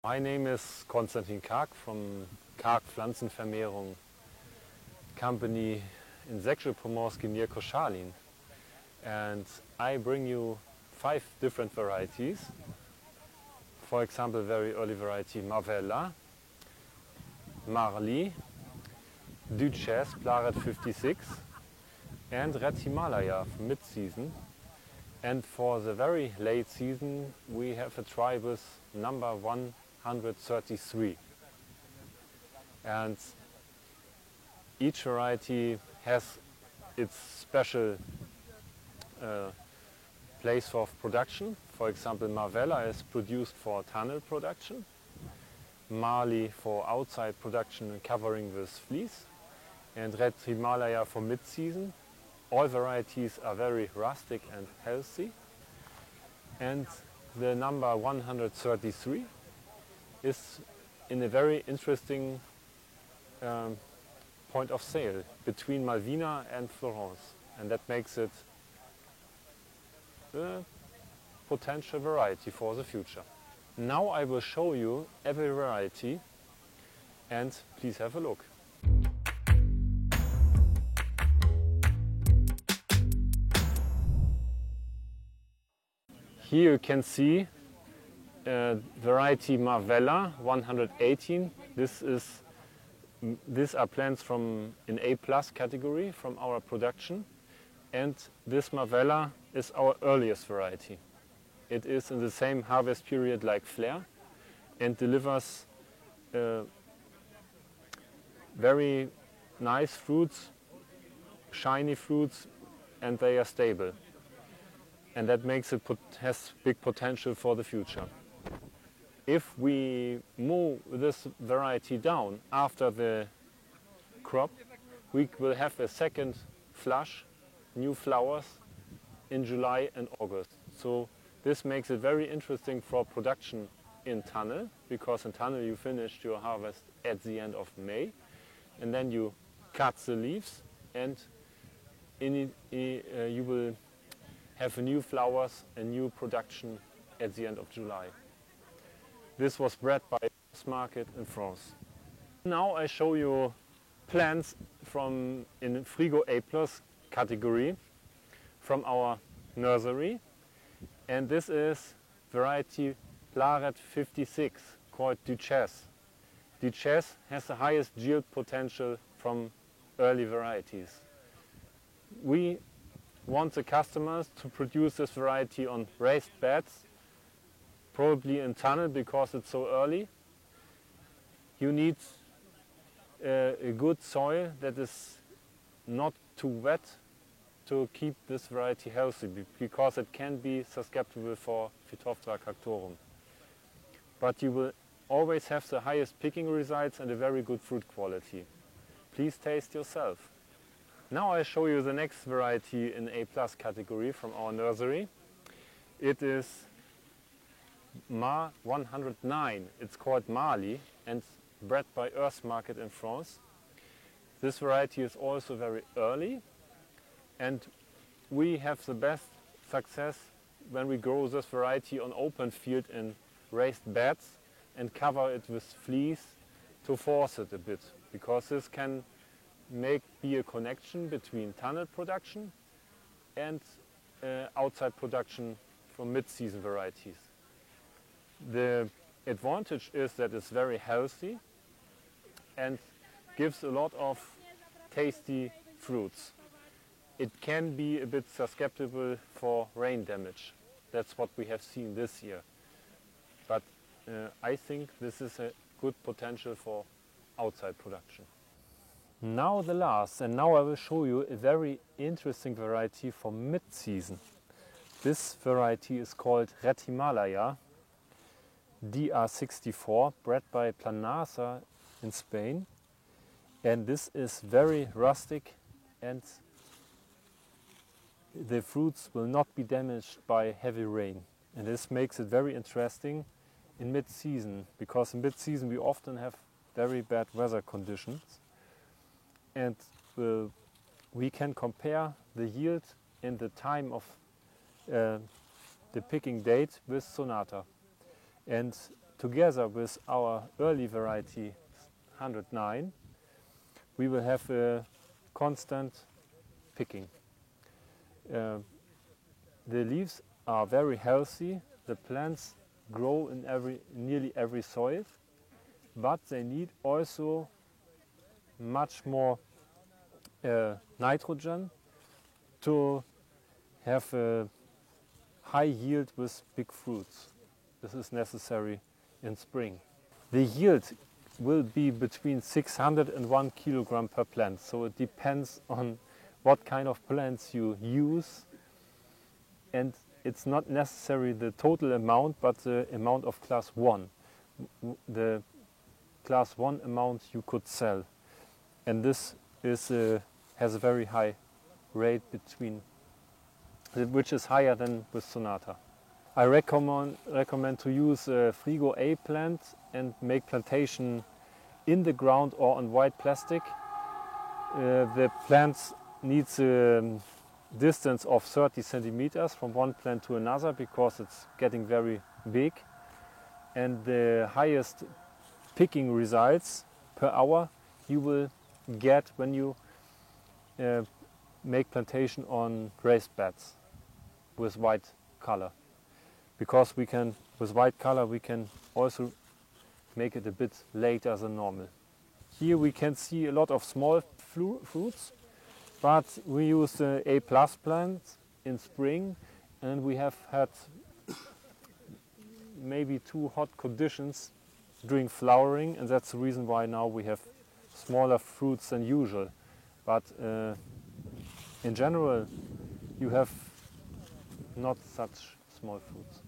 My name is Konstantin Karg from Karg Pflanzenvermehrung company in Sächsel-Pomorski near Koszalin. And I bring you 5 different varieties. For example, very early variety Marvella, Marli, Duchesse Plaret 56 and Red Himalaya mid-season. And for the very late season we have a Tribus number 133. And each variety has its special place of production. For example, Marvella is produced for tunnel production, Marli for outside production and covering with fleece, and Red Himalaya for mid-season. All varieties are very rustic and healthy. And the number 133 is in a very interesting point of sale between Malvina and Florence, and that makes it a potential variety for the future. Now I will show you every variety, and please have a look. Here you can see variety Marvella 118. These are plants from an A+ category from our production, and this Marvella is our earliest variety. It is in the same harvest period like Flair and delivers very nice fruits, shiny fruits, and they are stable. And that makes it has big potential for the future. If we move this variety down after the crop, we will have a second flush, new flowers in July and August. So this makes it very interesting for production in tunnel, because in tunnel you finish your harvest at the end of May, and then you cut the leaves, and you will have new flowers and new production at the end of July. This was bred by Market in France. Now I show you plants from in Frigo A+ category from our nursery, and this is variety Plaret 56 called Duchesse. Duchesse has the highest yield potential from early varieties. We want the customers to produce this variety on raised beds, probably in tunnel because it's so early. You need a good soil that is not too wet to keep this variety healthy, because it can be susceptible for Phytophthora cactorum. But you will always have the highest picking results and a very good fruit quality. Please taste yourself. Now I show you the next variety in A+ category from our nursery. It is Mar 109. It's called Marli and bred by Market in France. This variety is also very early, and we have the best success when we grow this variety on open field in raised beds and cover it with fleece to force it a bit, because this can be a connection between tunnel production and outside production from mid-season varieties. The advantage is that it's very healthy and gives a lot of tasty fruits. It can be a bit susceptible for rain damage. That's what we have seen this year. But I think this is a good potential for outside production. Now the last, and now I will show you a very interesting variety for mid-season. This variety is called Red Himalaya DR64, bred by Planasa in Spain. And this is very rustic, and the fruits will not be damaged by heavy rain. And this makes it very interesting in mid-season, because in mid-season we often have very bad weather conditions. And we can compare the yield in the time of the picking date with Sonata. And together with our early variety 109, we will have a constant picking. The leaves are very healthy. The plants grow in nearly every soil, but they need also much more nitrogen to have a high yield with big fruits. This is necessary in spring. The yield will be between 600 and 1 kilogram per plant, so it depends on what kind of plants you use, and it's not necessarily the total amount, but the amount of class 1. The class 1 amount you could sell, and this is has a very high rate which is higher than with Sonata. I recommend to use a Frigo A plant and make plantation in the ground or on white plastic. The plant needs a distance of 30 centimeters from one plant to another because it's getting very big, and the highest picking results per hour you will get when you make plantation on raised beds with white color, because with white color we can also make it a bit later than normal. Here we can see a lot of small fruits, but we use the A+ plant in spring, and we have had maybe too hot conditions during flowering, and that's the reason why now we have smaller fruits than usual. But in general, you have not such small fruits.